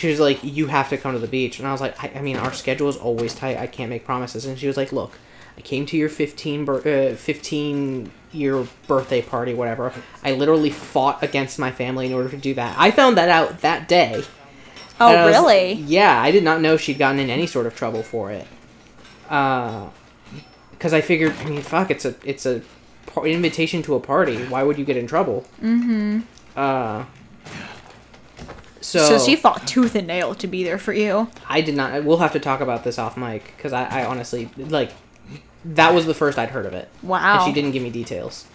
she was like, you have to come to the beach. And I was like, I mean, our schedule is always tight. I can't make promises. And she was like, look, I came to your 15-year birthday party, whatever. I literally fought against my family in order to do that. I found that out that day. Oh, really? Yeah, I did not know she'd gotten in any sort of trouble for it. Because I figured, I mean, fuck, it's a invitation to a party. Why would you get in trouble? Mm-hmm. So she fought tooth and nail to be there for you. I did not. We'll have to talk about this off mic, because I honestly, like, that was the first I'd heard of it. Wow. And she didn't give me details.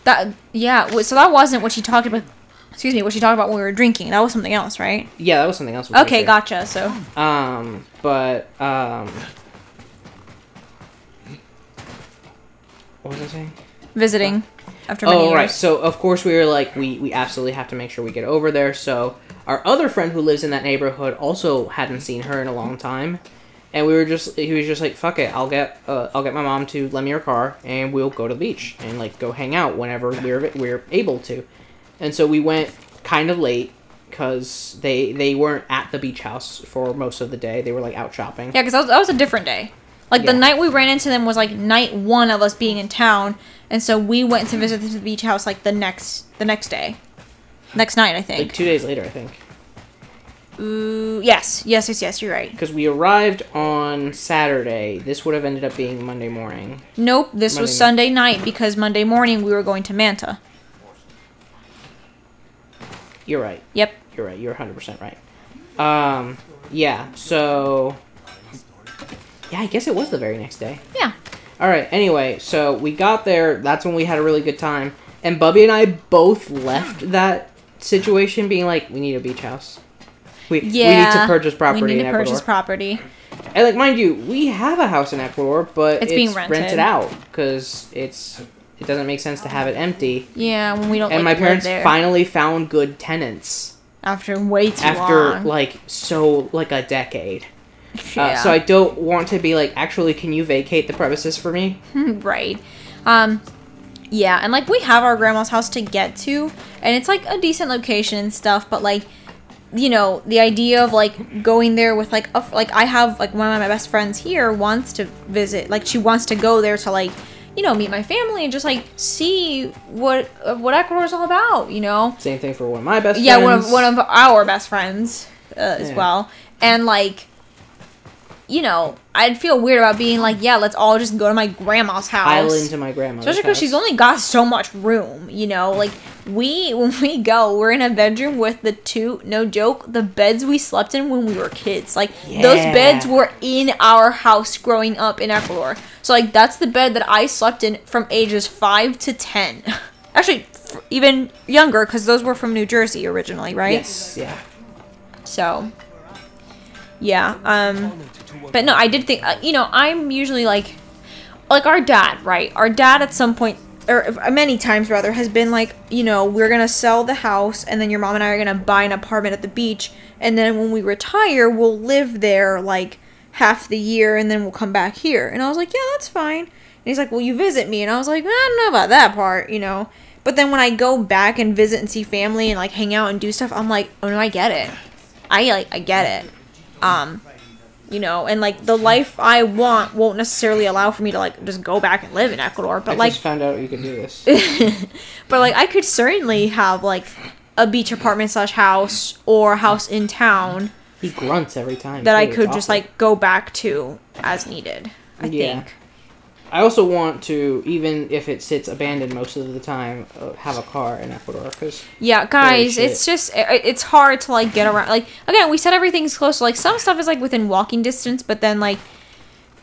Yeah, so that wasn't what she talked about. Excuse me, what she talked about when we were drinking. That was something else, right? Yeah, that was something else. Okay, gotcha. So. What was I saying? Visiting after many years. Oh, right. So, of course, we were like, we absolutely have to make sure we get over there. So, our other friend who lives in that neighborhood also hadn't seen her in a long time. And he was just like, fuck it, I'll get my mom to lend me her car, and we'll go to the beach and, like, go hang out whenever we're able to. And so we went kind of late, because they weren't at the beach house for most of the day. They were, like, out shopping. Yeah, because that was a different day. Like, the night we ran into them was, like, night one of us being in town, and so we went to visit the beach house, like, the next day. Next night, I think. Like, 2 days later, I think. Ooh, yes, you're right. Because we arrived on Saturday. This would have ended up being Monday morning. Nope, this was Sunday night, because Monday morning we were going to Manta. You're right. Yep. You're right. You're 100% right. Yeah, so... Yeah, I guess it was the very next day. Yeah. Alright, anyway, so we got there. That's when we had a really good time. And Bubby and I both left that situation being like, we need a beach house. We need to purchase property in Ecuador. We need to purchase property. And, like, mind you, we have a house in Ecuador, but it's being rented out. Because it doesn't make sense to have it empty. Yeah, when we don't, and my parents finally found good tenants. After way too long. After, like, a decade. Yeah. So I don't want to be like, actually, can you vacate the premises for me? Right. Yeah, and, like, we have our grandma's house to get to, and it's, like, a decent location and stuff, but, like, you know, the idea of, like, going there with, like, I have, like, one of my best friends here wants to visit, like, she wants to go there to, like, you know, meet my family and just, like, see what Ecuador's all about, you know? Same thing for one of my best friends. Yeah, one of our best friends as well. And, like, you know, I'd feel weird about being like, yeah, let's all just go to my grandma's house. Pile into my grandma's Especially because she's only got so much room, you know? Like, when we go, we're in a bedroom with the two, no joke, the beds we slept in when we were kids. Like, those beds were in our house growing up in Ecuador. So, like, that's the bed that I slept in from ages 5 to 10. Actually, even younger, because those were from New Jersey originally, right? Yes, yeah. So, yeah, but no, I did think, you know, I'm usually like our dad, right? Our dad at some point, or many times rather, has been like, you know, we're gonna sell the house, and then your mom and I are gonna buy an apartment at the beach, and then when we retire, we'll live there, like, half the year, and then we'll come back here. And I was like, yeah, that's fine. And he's like, well, you visit me. And I was like, I don't know about that part, you know? But then when I go back and visit and see family and, like, hang out and do stuff, I'm like, oh, no, I get it. I get it. You know, and, like, the life I want won't necessarily allow for me to, like, just go back and live in Ecuador, but, I just found out you could do this. But, like, I could certainly have, like, a beach apartment / house or a house in town. He grunts every time. That I could just, like, go back to as needed, I think. I also want to, even if it sits abandoned most of the time, have a car in Ecuador. Cause yeah, guys, it's just, it's hard to, like, get around. Like, again, we said everything's close. So, like, some stuff is, like, within walking distance, but then, like,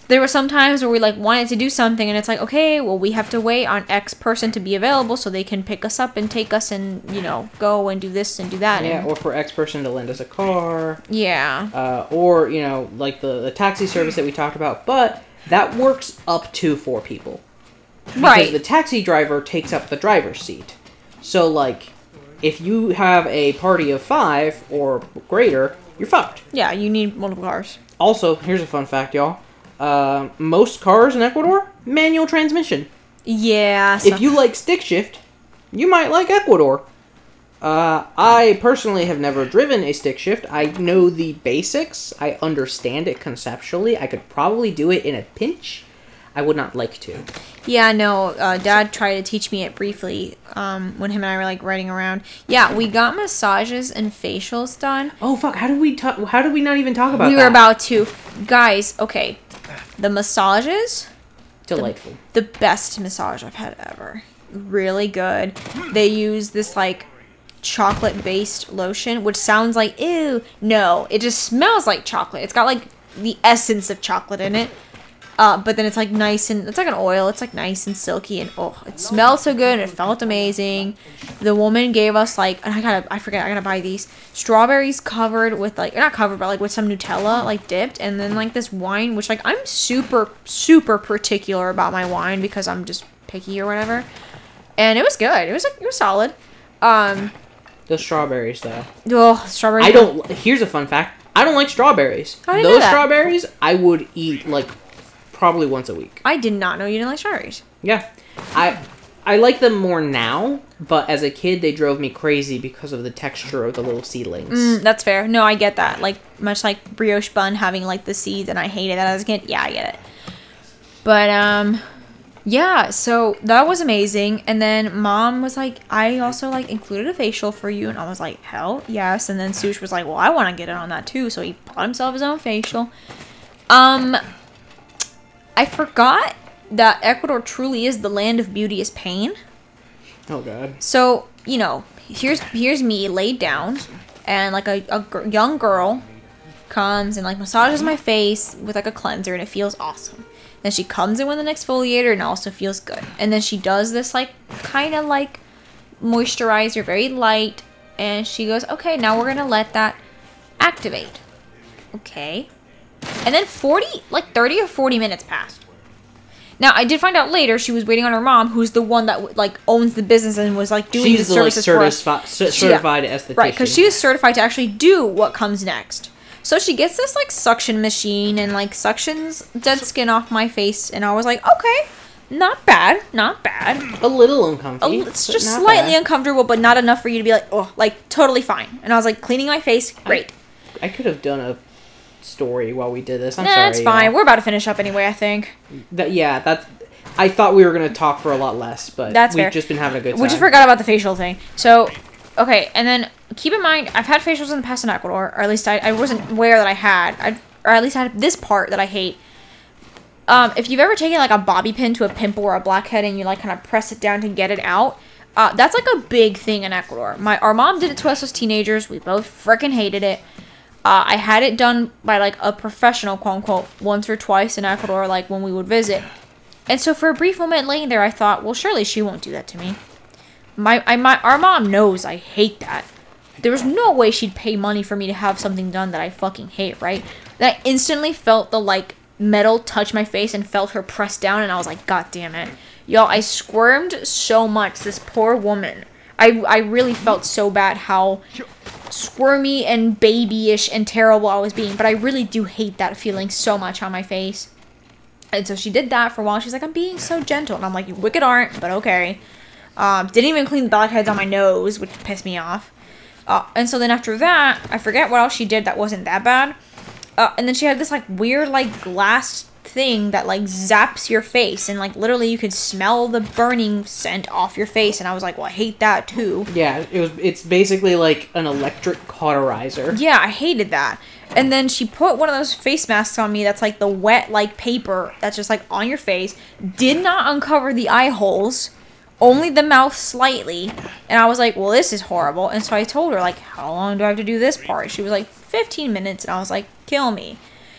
there were some times where we, like, wanted to do something, and it's like, okay, well, we have to wait on X person to be available so they can pick us up and take us and, you know, go and do this and do that. Yeah, or for X person to lend us a car. Yeah. Or, you know, like the taxi service that we talked about, but that works up to 4 people. Because the taxi driver takes up the driver's seat. So, like, if you have a party of 5 or greater, you're fucked. Yeah, you need multiple cars. Also, here's a fun fact, y'all. Most cars in Ecuador, manual transmission. Yeah. If you like stick shift, you might like Ecuador. I personally have never driven a stick shift. I know the basics. I understand it conceptually. I could probably do it in a pinch. I would not like to. Yeah, no, Dad tried to teach me it briefly when him and I were, like, riding around. Yeah, we got massages and facials done. Oh, fuck. How did we not even talk about that? We were about to. Guys, okay. The massages... Delightful. The best massage I've had ever. Really good. They use this, like, chocolate-based lotion, which sounds like, ew. No, it just smells like chocolate. It's got, like, the essence of chocolate in it. But then it's like nice and it's like an oil. It's like nice and silky and oh, it smelled so good and it felt amazing. The woman gave us like, and I gotta buy these strawberries covered with like, not covered, but like with some Nutella, like dipped, and then like this wine, which like I'm super particular about my wine because I'm just picky or whatever. And it was good. It was solid. The strawberries though. Oh, strawberries. Here's a fun fact. I don't like strawberries. How do you know that? Strawberries I would eat like probably once a week. I did not know you didn't like strawberries. Yeah. I like them more now, but as a kid they drove me crazy because of the texture of the little seedlings. That's fair. No, I get that. Like, much like brioche bun having, like, the seeds, and I hated that as a kid. Yeah, I get it. But, yeah, so that was amazing. And then Mom was like, I also, like, included a facial for you. And I was like, hell yes. And then Sush was like, well, I want to get it on that too. So he bought himself his own facial. I forgot that Ecuador truly is the land of beauteous pain. Oh, God. So, you know, here's me laid down, and, like, a young girl comes and, like, massages my face with, like, a cleanser, and it feels awesome. Then she comes in with an exfoliator, and it also feels good. And then she does this, like, kind of, like, moisturizer, very light, and she goes, okay, now we're gonna let that activate. Okay. And then 30 or 40 minutes passed. Now, I did find out later she was waiting on her mom, who's the one that, like, owns the business and was, like, doing the services for us. Certified esthetician. Right, because she was certified to actually do what comes next. So she gets this, like, suction machine and, like, suctions dead skin off my face. And I was like, okay, not bad, not bad. A little uncomfortable. It's just slightly uncomfortable, but not enough for you to be like, oh, like, totally fine. And I was like, cleaning my face, great. I could have done a story while we did this. I'm sorry. sorry. It's fine. Yeah. We're about to finish up anyway, I think. I thought we were going to talk for a lot less, but we've just been having a good time. We just forgot about the facial thing. So, okay, and then keep in mind, I've had facials in the past in Ecuador, or at least I wasn't aware that I had. Or at least I had this part that I hate. If you've ever taken, like, a bobby pin to a pimple or a blackhead and you, like, kind of press it down to get it out, that's, like, a big thing in Ecuador. Our mom did it to us as teenagers. We both freaking hated it. I had it done by, like, a professional, quote-unquote, once or twice in Ecuador, like, when we would visit. And so for a brief moment laying there, I thought, well, surely she won't do that to me. Our mom knows I hate that. There was no way she'd pay money for me to have something done that I fucking hate, right? And I instantly felt the, like, metal touch my face and felt her press down, and I was like, God damn it. Y'all, I squirmed so much. This poor woman. I really felt so bad how squirmy and babyish and terrible I was being, but I really do hate that feeling so much on my face. And so she did that for a while. She's like, I'm being so gentle. And I'm like, you wicked aren't, but okay. Didn't even clean the blackheads on my nose, which pissed me off. And so then after that, I forget what else she did that wasn't that bad. And then she had this, like, weird, like, glass thing that, like, zaps your face. And, like, literally you could smell the burning scent off your face. And I was like, well, I hate that, too. Yeah, it's basically, like, an electric cauterizer. Yeah, I hated that. And then she put one of those face masks on me that's, like, the wet, like, paper that's just, like, on your face. Did not uncover the eye holes. Only the mouth slightly. And I was like, well, this is horrible. And so I told her, like, how long do I have to do this part? She was like, 15 minutes. And I was like, kill me.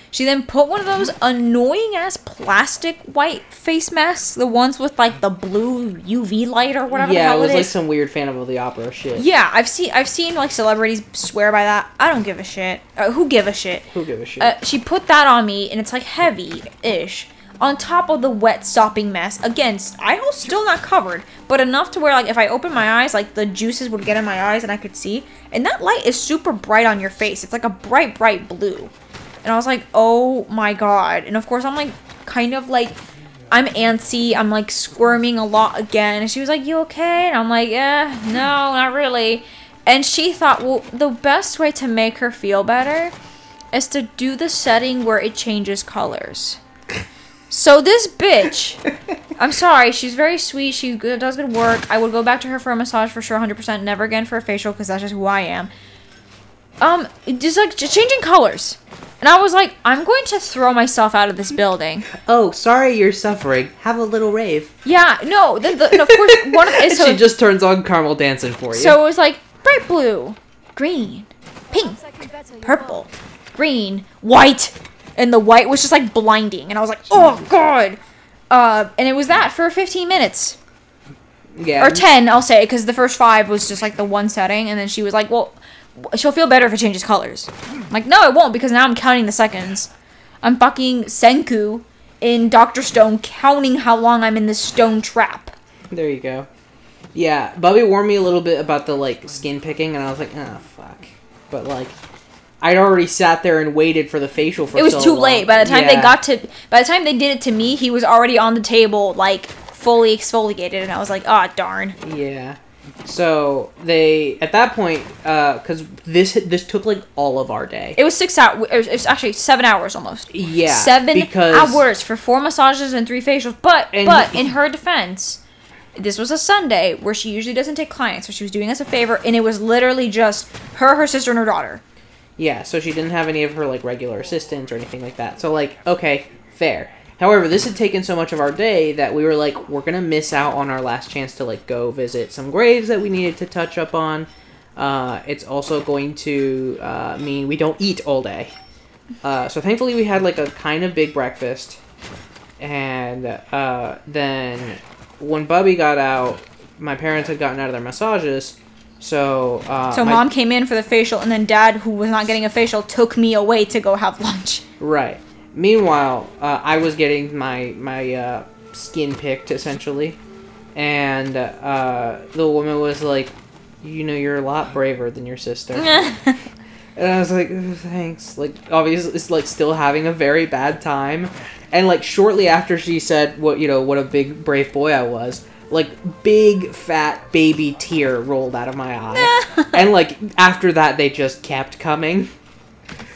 She then put one of those annoying-ass plastic white face masks. The ones with, like, the blue UV light or whatever the hell it is. Yeah, it was like some weird Phantom of the Opera shit. Yeah, I've seen, like, celebrities swear by that. I don't give a shit. Who give a shit? Who give a shit? She put that on me, and it's, like, heavy-ish. On top of the wet sopping mess. Again, eye hole's still not covered, but enough to where, like, if I open my eyes, like, the juices would get in my eyes and I could see. And that light is super bright on your face. It's, like, a bright, bright blue. And I was like, oh my God. And of course, I'm, like, kind of, like, I'm antsy. I'm, like, squirming a lot again. And she was like, you okay? And I'm like, no, not really. And she thought, well, the best way to make her feel better is to do the setting where it changes colors. So this bitch, I'm sorry, she's very sweet, she does good work. I would go back to her for a massage for sure, 100%, never again for a facial, because that's just who I am. Just like, changing colors. And I was like, I'm going to throw myself out of this building. Oh, sorry you're suffering. Have a little rave. Yeah, no, and of course, one of so, she just turns on caramel dancing for you. So it was like, bright blue, green, pink, purple, green, white. And the white was just like blinding. And I was like, oh god. And it was that for 15 minutes. Yeah. Or 10, I'll say, because the first 5 was just like the one setting. And then she was like, well, she'll feel better if it changes colors. I'm like, no, it won't, because now I'm counting the seconds. I'm fucking Senku in Dr. Stone, counting how long I'm in this stone trap. There you go. Yeah, Bubby warned me a little bit about the, like, skin picking, and I was like, oh, fuck. But, like, I'd already sat there and waited for the facial for so long. It was too late. By the time by the time they did it to me, he was already on the table, like, fully exfoliated, and I was like, oh, darn. Yeah. So, at that point, because this took, like, all of our day. It was 6 hours, it was actually 7 hours almost. Yeah. 7 hours for 4 massages and 3 facials, but in her defense, this was a Sunday where she usually doesn't take clients, so she was doing us a favor, and it was literally just her sister, and her daughter. Yeah, so she didn't have any of her, like, regular assistants or anything like that. So, like, okay, fair. However, this had taken so much of our day that we were like, we're going to miss out on our last chance to, like, go visit some graves that we needed to touch up on. It's also going to mean we don't eat all day. So, thankfully, we had, like, a kind of big breakfast. And then when Bubby got out, my parents had gotten out of their massages. So Mom came in for the facial, and then Dad, who was not getting a facial, took me away to go have lunch. Right. Meanwhile, I was getting my skin picked, essentially. And the woman was like, you know, you're a lot braver than your sister. And I was like, thanks. Like, obviously, it's like still having a very bad time. And like shortly after she said what a big brave boy I was, like big fat baby tear rolled out of my eye. And like after that, they just kept coming.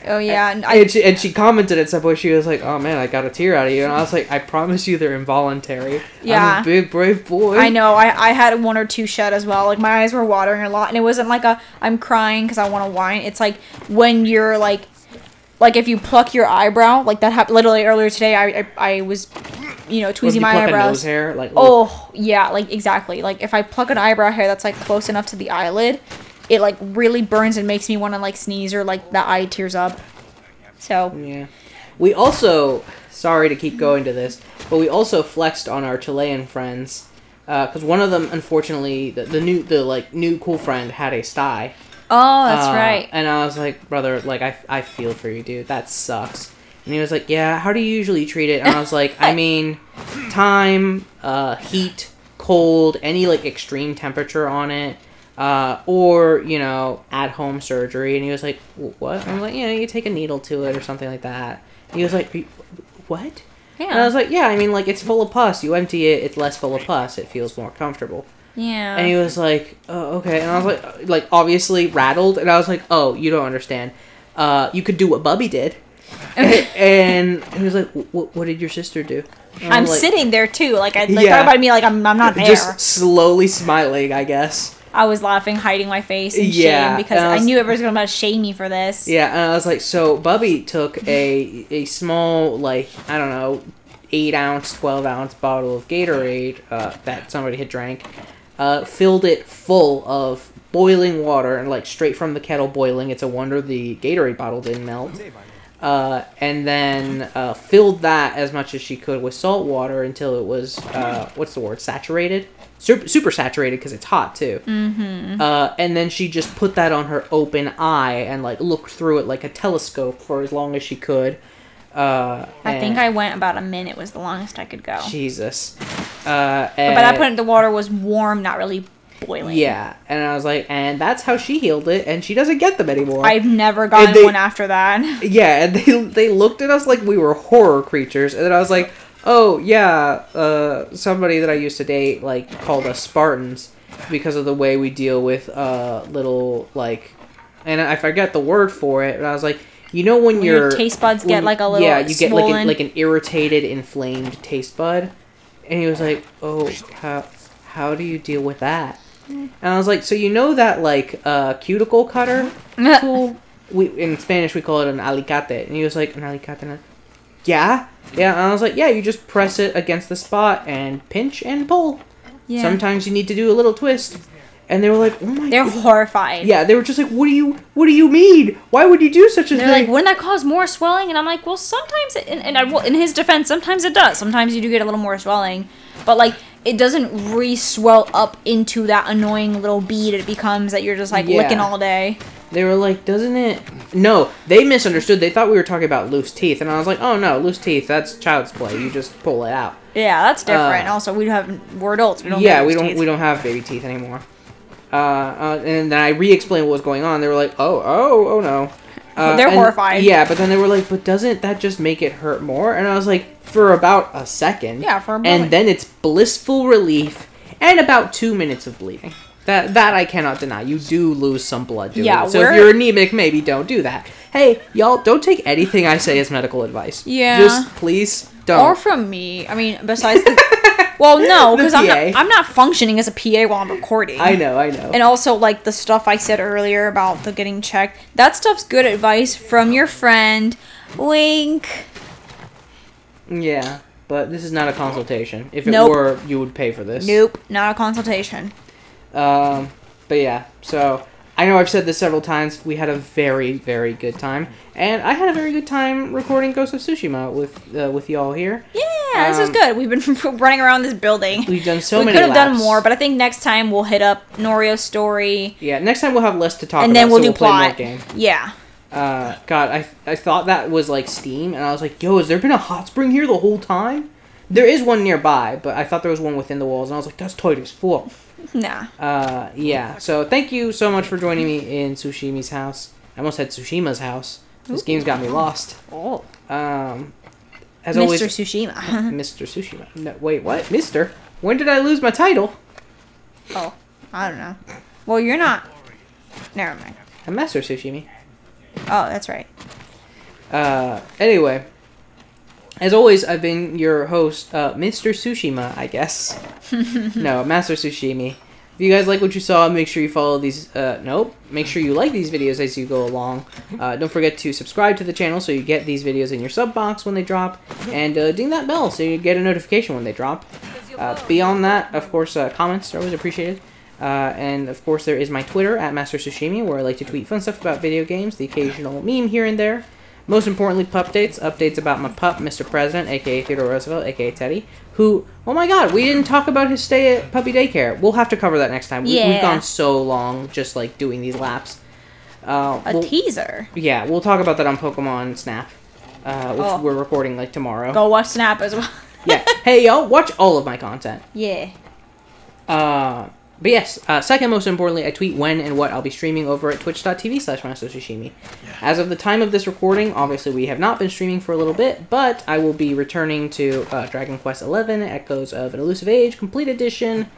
Oh yeah, and she commented at some point. She was like, "Oh man, I got a tear out of you," and I was like, "I promise you, they're involuntary." Yeah, I'm a big brave boy. I know. I had 1 or 2 shed as well. Like my eyes were watering a lot, and it wasn't like I'm crying because I want to whine. It's like when you're like if you pluck your eyebrow, like that happened literally earlier today. I was, tweezing my eyebrows. Nose hair, like oh yeah, like exactly. Like if I pluck an eyebrow hair that's like close enough to the eyelid, it like really burns and makes me want to like sneeze or like the eye tears up. So yeah, we also, sorry to keep going to this, but we also flexed on our Chilean friends because one of them, unfortunately, the new cool friend had a sty. Oh, that's right. And I was like, brother, like I feel for you, dude. That sucks. And he was like, yeah, how do you usually treat it? And I was like, I mean, time, heat, cold, any like extreme temperature on it. Or, at-home surgery. And he was like, what? I'm like, you take a needle to it or something like that. And he was like, what? Yeah. And I was like, yeah, I mean, like, it's full of pus. You empty it, it's less full of pus. It feels more comfortable. Yeah. And he was like, oh, okay. And I was like, obviously rattled. And I was like, oh, you don't understand. You could do what Bubby did. And he was like, what did your sister do? I'm like, sitting there, too. Like, thought about me like I'm not there. Just slowly smiling, I guess. I was laughing, hiding my face in shame because I knew everybody was going to shame me for this. Yeah, and I was like, so Bubby took a small, like, I don't know, 8-ounce, 12-ounce bottle of Gatorade that somebody had drank, filled it full of boiling water, and like straight from the kettle boiling. It's a wonder the Gatorade bottle didn't melt. And then filled that as much as she could with salt water until it was, saturated? Super saturated because it's hot too. Mm-hmm. And then she just put that on her open eye and like looked through it like a telescope for as long as she could. I think I went about a minute was the longest I could go. Jesus. But by that point the water was warm, not really boiling. Yeah, and I was like, and that's how she healed it, and she doesn't get them anymore. I've never gotten one after that. Yeah, and they looked at us like we were horror creatures, and then I was like, oh, yeah, somebody that I used to date, like, called us Spartans. because of the way we deal with little like, and I forget the word for it, but I was like, you know when your taste buds get like a little you swollen. get like an irritated, inflamed taste bud, and he was like, oh, how do you deal with that? And I was like, so you know that like cuticle cutter tool? In Spanish we call it an alicate, and he was like, an alicate? Yeah. Yeah, and I was like, yeah, you just press it against the spot and pinch and pull. Yeah. Sometimes you need to do a little twist. And they were like, oh my God. They're horrified. Yeah, they were just like, what do you mean? Why would you do such a thing? They're like, wouldn't that cause more swelling? And I'm like, well, sometimes, in his defense, sometimes it does. Sometimes you do get a little more swelling. But, like, it doesn't re-swell up into that annoying little bead it becomes that you're just, like, licking all day. They were like, doesn't it... No, they misunderstood. They thought we were talking about loose teeth. And I was like, oh, no, loose teeth, that's child's play. You just pull it out. Yeah, that's different. Also, we're adults. We don't have baby teeth anymore. And then I re-explained what was going on. They were like, oh no. They're horrified. Yeah, but then they were like, but doesn't that just make it hurt more? And I was like, for about a second. Yeah, for a moment. And then it's blissful relief and about 2 minutes of bleeding. That I cannot deny. You do lose some blood doing it. So if you're anemic, maybe don't do that. Hey, y'all, don't take anything I say as medical advice. Yeah. Just please don't. Or from me. I mean, besides well, no, because I'm not functioning as a PA while I'm recording. I know. And also, like, the stuff I said earlier about the getting checked, that stuff's good advice from your friend. Wink. Yeah, but this is not a consultation. If it were, you would pay for this. Nope, not a consultation. But yeah, so I know I've said this several times. We had a very, very good time, and I had a very good time recording Ghost of Tsushima with y'all here. Yeah, this is good. We've been running around this building. We've done so many. We could have done more, but I think next time we'll hit up Norio's story. Yeah, next time we'll have less to talk about, and then we'll do play plot. More game. Yeah. God, I thought that was like Steam, and I was like, yo, has there been a hot spring here the whole time? There is one nearby, but I thought there was one within the walls, and I was like, that's tight as fuck. Nah. Yeah. So thank you so much for joining me in Tsushimi's house. I almost said Tsushima's house. This game's got me lost. Oh. As Mr. always, Tsushima. Mr. Tsushima. No, wait, what? Mr.? When did I lose my title? Oh, I don't know. Well, you're not. Never mind. I'm Master Tsushima. Oh, that's right. Anyway. As always, I've been your host, Mr. Tsushima, I guess. No, Master Tsushima. If you guys like what you saw, make sure you follow these, make sure you like these videos as you go along. Don't forget to subscribe to the channel so you get these videos in your sub box when they drop, and ding that bell so you get a notification when they drop. Beyond that, of course, comments are always appreciated. And of course, there is my Twitter, at Master Tsushima, where I like to tweet fun stuff about video games, the occasional meme here and there. Most importantly, updates about my pup, Mr. President, aka Theodore Roosevelt, aka Teddy, who, oh my god, we didn't talk about his stay at puppy daycare. We'll have to cover that next time. Yeah. We've gone so long just, like, doing these laps. Teaser. Yeah, we'll talk about that on Pokemon Snap, which we're recording, like, tomorrow. Go watch Snap as well. Yeah. Hey, y'all, watch all of my content. Yeah. But yes, second most importantly, I tweet when and what I'll be streaming over at twitch.tv/MasterTsushima. As of the time of this recording, obviously we have not been streaming for a little bit, but I will be returning to Dragon Quest XI, Echoes of an Elusive Age, Complete Edition,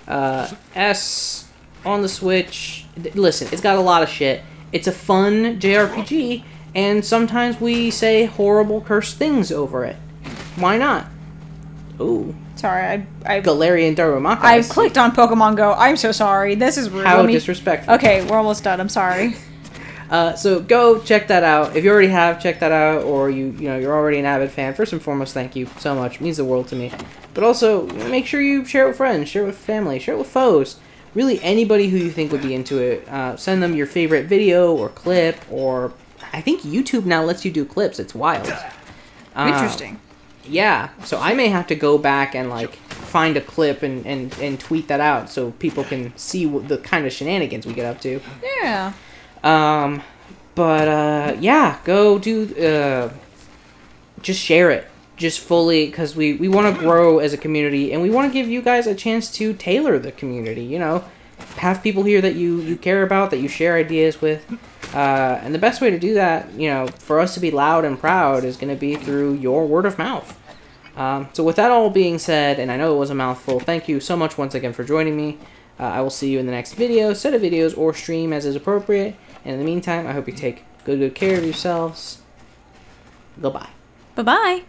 S on the Switch. Listen, it's got a lot of shit. It's a fun JRPG, and sometimes we say horrible cursed things over it. Why not? Ooh. Sorry, Galarian Darumaka. I clicked on Pokemon Go. I'm so sorry. This is rude. How disrespectful. Okay, we're almost done. I'm sorry. So go check that out. If you already have, check that out, or you're already an avid fan. First and foremost, thank you so much. It means the world to me. But also, make sure you share it with friends, share it with family, share it with foes. Really, anybody who you think would be into it. Send them your favorite video or clip, or I think YouTube now lets you do clips. It's wild. Interesting. Yeah, so I may have to go back and, like, find a clip and tweet that out so people can see the kind of shenanigans we get up to. Yeah. Yeah, go do, just share it. Just fully, because we want to grow as a community, and we want to give you guys a chance to tailor the community, you know? Have people here that you care about, that you share ideas with. And the best way to do that, you know, for us to be loud and proud is going to be through your word of mouth. So with that all being said, and I know it was a mouthful, thank you so much once again for joining me. I will see you in the next video, set of videos, or stream as is appropriate. And in the meantime, I hope you take good care of yourselves. Goodbye. Bye-bye.